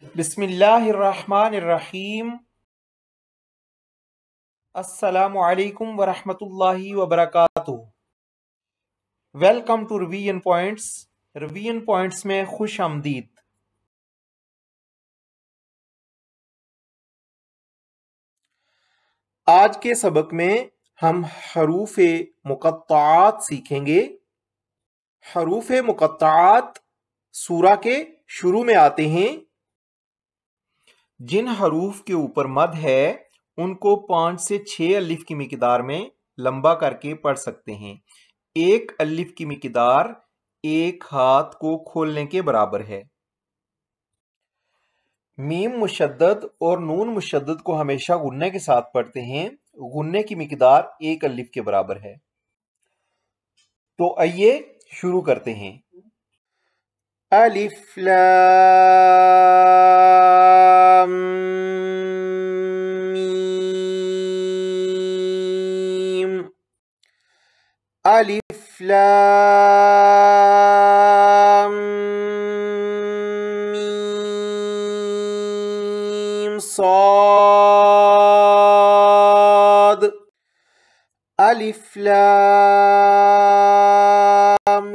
बिस्मिल्लाहिर्रहमानिर्रहीम। अस्सलामु अलैकुम वरहमतुल्लाहि वबरकातुहू। Welcome to revision points. Revision points में खुश आमदीद। आज के सबक में हम हरूफ मुक़त्तआत सीखेंगे। हरूफ मुक़त्तआत सूरा के शुरू में आते हैं। जिन हरूफ के ऊपर मद है उनको 5 से 6 अलिफ की मिकदार में लंबा करके पढ़ सकते हैं। एक अलिफ की मिकदार एक हाथ को खोलने के बराबर है। मीम मुशद्दद और नून मुशद्दद को हमेशा गुन्ने के साथ पढ़ते हैं। गुन्ने की मिकदार एक अलिफ के बराबर है। तो आइए शुरू करते हैं। अलिफ लाम मीम। अलिफ लाम मीम صاد। अलिफ लाम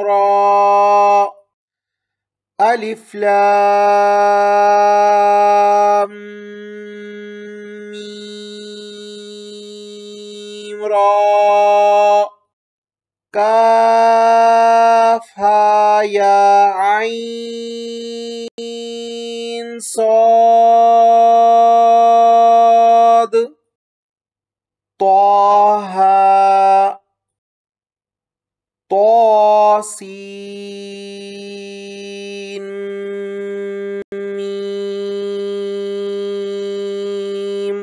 را। अलिफ लाम मीम را। काफ हा या आइन صاد। طه طاسين ميم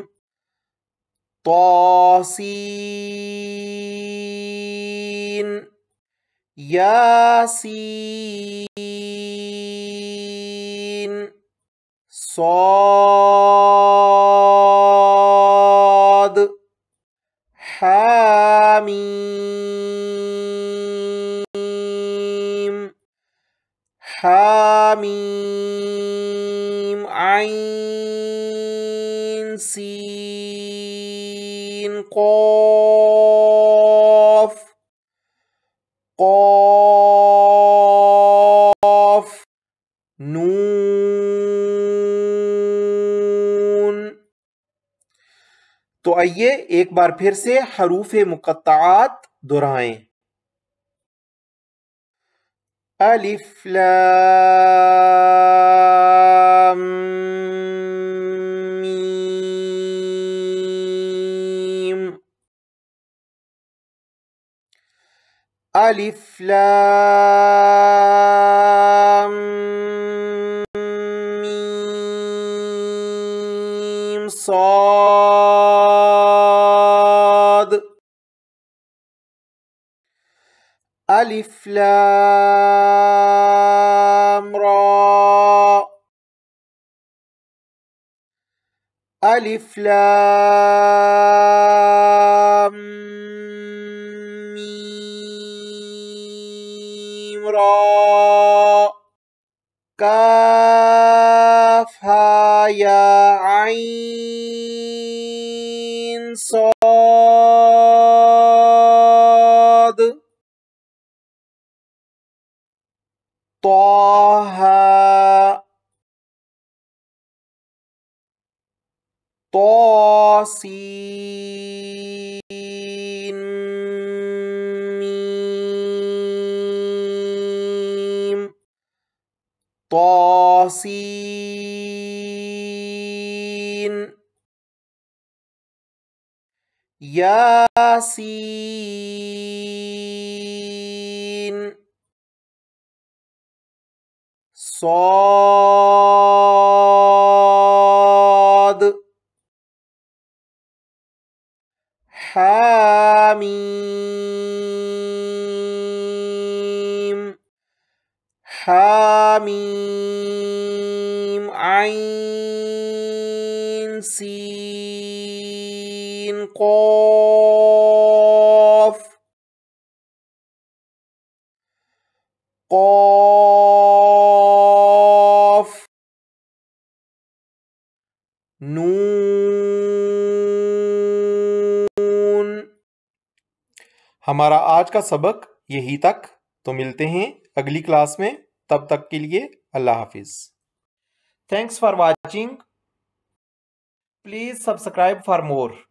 طاسين ياسين صاد حاميم حاميم عين سين قاف قاف नून। तो आइए एक बार फिर से हरूफ मुक़त्तआत दोहराएं। अलिफ लाम मीम। अलिफ लाम मीम صاد। अलिफ लाम را। अलिफ लाम मीम را। काफ हा या आइन صاد। طه طاسين ميم طاسين ياسين صاد حاميم حاميم عين سين قاف قاف नून। हमारा आज का सबक यही तक। तो मिलते हैं अगली क्लास में। तब तक के लिए अल्लाह हाफिज। Thanks for watching. Please subscribe for more.